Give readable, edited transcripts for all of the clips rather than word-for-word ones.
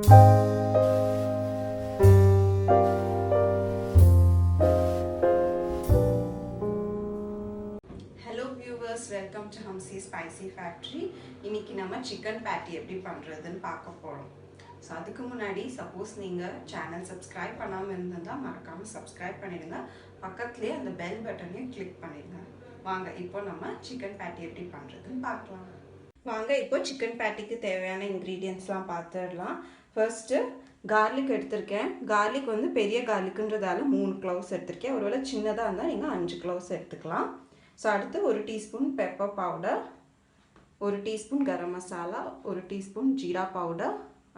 Welcome to Hamsi Spicy Factory. இன்னைக்கு நம்ம chicken patty எப்படி பண்றதுன்னு பார்க்க போறோம். சோ அதுக்கு முன்னாடி சப்போஸ் நீங்க சேனல் subscribe பண்ணாம இருந்தா மறக்காம subscribe பண்ணிடுங்க. பக்கத்துலயே அந்த bell பட்டனையும் click பண்ணிடுங்க. வாங்க இப்போ நம்ம சிக்கன் patty எப்படி பண்றதுன்னு பார்க்கலாம். வாங்க இப்போ சிக்கன் pattyக்கு தேவையான ingredientsலாம் பார்த்துடலாம். First garlic எடுத்துர்க்கேன். garlic வந்து பெரிய garlicன்றதால 3 cloves எடுத்துர்க்கேன். ஒருவேளை சின்னதா இருந்தா நீங்க 5 cloves எடுத்துக்கலாம். So அடுத்து 1 teaspoon pepper powder, 1 teaspoon garam masala, 1 teaspoon jeera powder,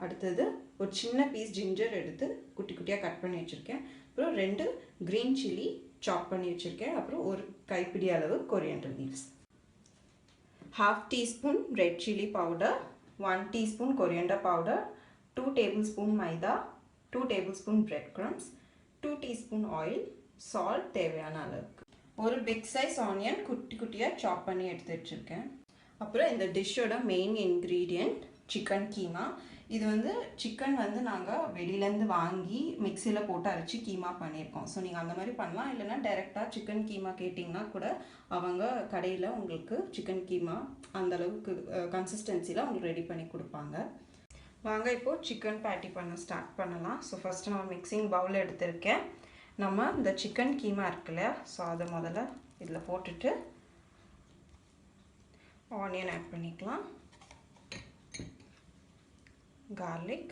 அடுத்தது ஒரு சின்ன பீஸ் ginger எடுத்து குட்டி குட்டியா கட் பண்ணி வச்சிருக்கேன். அப்புறம் 2 green chilli chop பண்ணி வச்சிருக்கேன். அப்புறம் ஒரு கைப்பிடி அளவு coriander leaves. 1/2 teaspoon red chilli powder, 1 teaspoon coriander powder, 2 tablespoon maida, 2 tablespoon breadcrumbs, 2 teaspoon oil, salt தேவையான அளவுக்கு. ஒரு big size onion குட்டி குட்டியா chop பண்ணி எடுத்து வச்சிருக்கேன். அப்புறம் இந்த டிஷ்ஷோட மெயின் இன்கிரிடியன்ட் chicken கீமா. இது வந்து chicken வந்து நாங்க வெளியில இருந்து வாங்கி மிக்ஸில போட்டு அரைச்சு கீமா பண்ணிருக்கோம். சோ நீங்க அந்த மாதிரி பண்ணலாம் இல்லனா டைரக்ட்டா chicken கீமா கேட்டிங்கனா கூட அவங்க கடையில உங்களுக்கு chicken கீமா அந்த அளவுக்கு கன்சிஸ்டன்சில உங்களுக்கு ரெடி பண்ணி கொடுப்பாங்க. வாங்க இப்போ chicken patty பண்ண ஸ்டார்ட் பண்ணலாம். சோ ஃபர்ஸ்ட் நான் மிக்ஸிங் பவுல் எடுத்துர்க்கேன். நம்ம இந்த chicken கீமா இருக்குல சோ அத முதல்ல இதல போட்டுட்டு ஆனியன் ஆட் பண்ணிக்கலாம். garlic,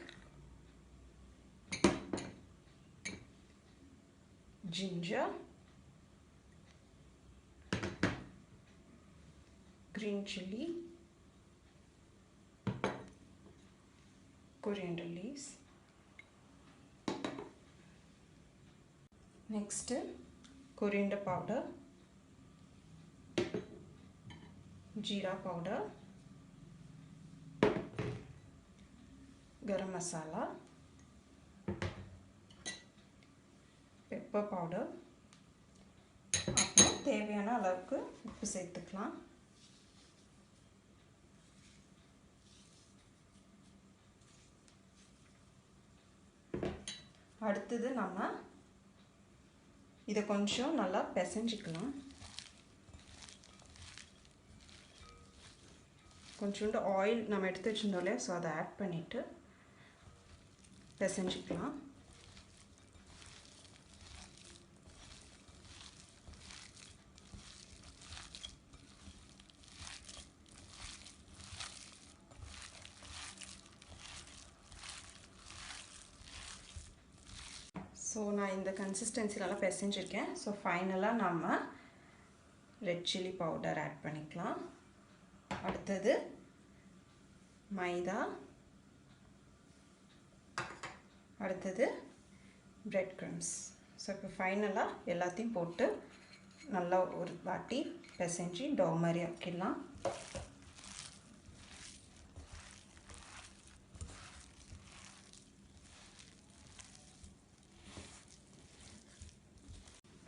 ginger, green chilli, coriander leaves. Next coriander powder, jeera powder, garam masala, pepper powder, அப்புறம் தேவையான அளவுக்கு உப்பு சேர்த்துக்கலாம். அடுத்து நம்ம இத கொஞ்சம் நல்லா பிசைஞ்சிக்கலாம். கொஞ்சோண்டு ஆயில் நம்ம எடுத்து வச்சிருந்தோம்ல சோ அத ஆட் பண்ணிட்டு பிசைஞ்சிக்கலாம். சோ நான் இந்த கன்சிஸ்டன்சில பிசைஞ்சிருக்கேன். சோ ஃபைனலா நாம ரெட் chilli பவுடர் ஆட் பண்ணிக்கலாம். அடுத்து மைதா, அடுத்து bread crumbs. சோ இப்போ ஃபைனலா எல்லாத்தையும் போட்டு நல்லா ஒரு வாட்டி பிசைஞ்சி டோ மாதிரி ஆக்கிடலாம்.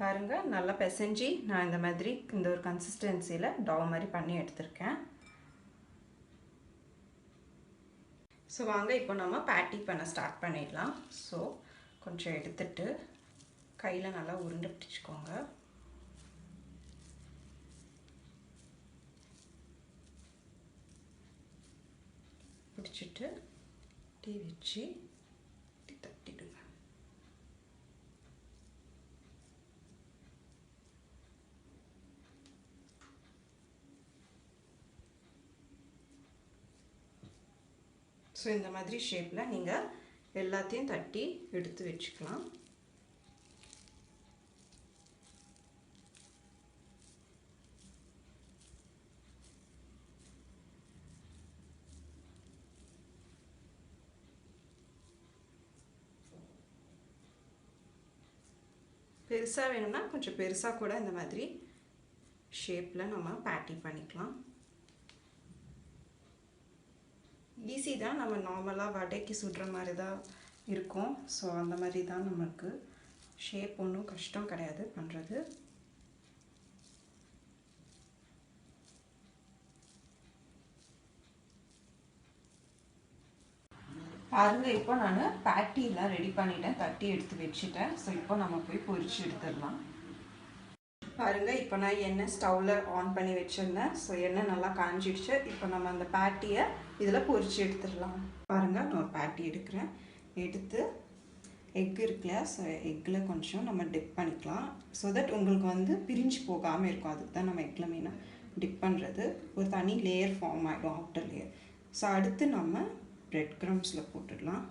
பாருங்க நல்லா பிசைஞ்சி நான் இந்த மாதிரி இந்த ஒரு கன்சிஸ்டன்சில டோ மாதிரி பண்ணி எடுத்துர்க்கேன். சோ வாங்க இப்போ நாம patty பண்ண ஸ்டார்ட் பண்ணிடலாம். சோ கொஞ்சம் எடுத்துட்டு கையில நல்லா உருண்டை பிடிச்சுக்கோங்க. பிடிச்சிட்டு டீ வச்சு தட்டிடுங்க. சோ இந்த மாதிரி ஷேப்ல நீங்க எல்லாத்தையும் தட்டி எடுத்து வெச்சுக்கலாம். பெருசா வேணும்னா கொஞ்சம் பெருசா கூட இந்த மாதிரி ஷேப்ல நம்ம patty பண்ணிக்கலாம். ஈஸி தான். நம்ம நார்மலா வடைக்கு சுடுற மாதிரி தான் இருக்கும். சோ அந்த மாதிரி தான் நமக்கு ஷேப் ஒன்றும் கஷ்டம் கிடையாது பண்றது. பாருங்க, இப்போ நான் பேட்டி எல்லாம் ரெடி பண்ணிட்டேன், தட்டி எடுத்து வச்சுட்டேன். ஸோ இப்போ நம்ம போய் பொரிச்சு எடுத்துடலாம். பாருங்க, இப்போ நான் எண்ணெய் ஸ்டவ்வில் ஆன் பண்ணி வச்சுருந்தேன். ஸோ எண்ணெய் நல்லா காஞ்சிடுச்சு. இப்போ நம்ம அந்த பேட்டியை இதில் பொரிச்சு எடுத்துடலாம். பாருங்க, நான் ஒரு பேட்டி எடுக்கிறேன். எடுத்து எக் இருக்குல்லையா, ஸோ எக்கில் கொஞ்சம் நம்ம டிப் பண்ணிக்கலாம். ஸோ தட் உங்களுக்கு வந்து பிரிஞ்சு போகாமல் இருக்கும். அதுக்கு தான் நம்ம எக்கில் மெயினாக டிப் பண்ணுறது. ஒரு தனி லேயர் ஃபார்ம் ஆகிடும், அவுட்டர் லேயர். ஸோ அடுத்து நம்ம பிரெட் க்ரம்ஸில் போட்டுடலாம்.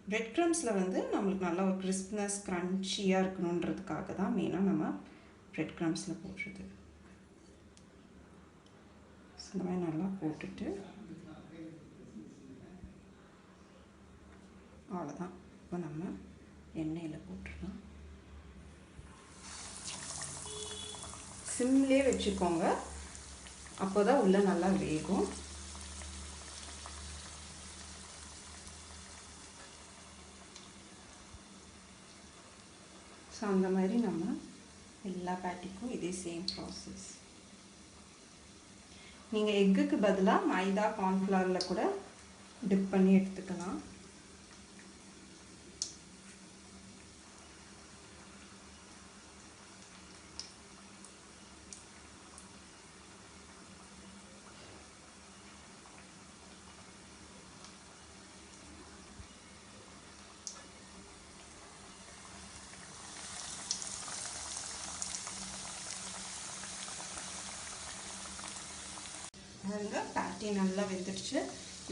பிரெட் க்ரம்ஸில் வந்து நம்மளுக்கு நல்லா ஒரு கிறிஸ்ப்னஸ் க்ரன்ச்சியாக இருக்கணுன்றதுக்காக தான் மெயினாக நம்ம பிரெட் க்ரம்ஸில் போடுறது. ஸோ இந்த மாதிரி நல்லா போட்டுட்டு அவ்வளோதான். இப்போ நம்ம எண்ணெயில் போட்டுடலாம். சிம்லேயே வச்சுக்கோங்க, அப்போ தான் உள்ளே நல்லா வேகும். ஸோ அந்த மாதிரி நம்ம எல்லா பேட்டிக்கும் இதே சேம் ப்ராசஸ். நீங்கள் எக்குக்கு பதிலாக மைதா கார்ன்ஃப்ளவரில் கூட டிப் பண்ணி எடுத்துக்கலாம். பேட்டி நல்லா வெந்துடுச்சு.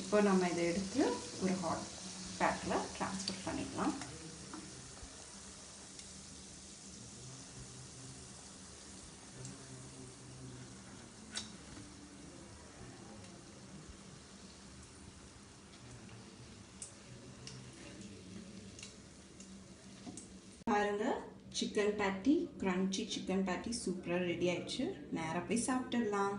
இப்போ நம்ம இதை எடுத்து ஒரு ஹாட் பேக்கில் ட்ரான்ஸ்ஃபர் பண்ணிக்கலாம். பாருங்க, சிக்கன் பேட்டி, கிரன்ச்சி சிக்கன் பேட்டி சூப்பராக ரெடி ஆயிடுச்சு. நேராக போய் சாப்பிட்டுடலாம்.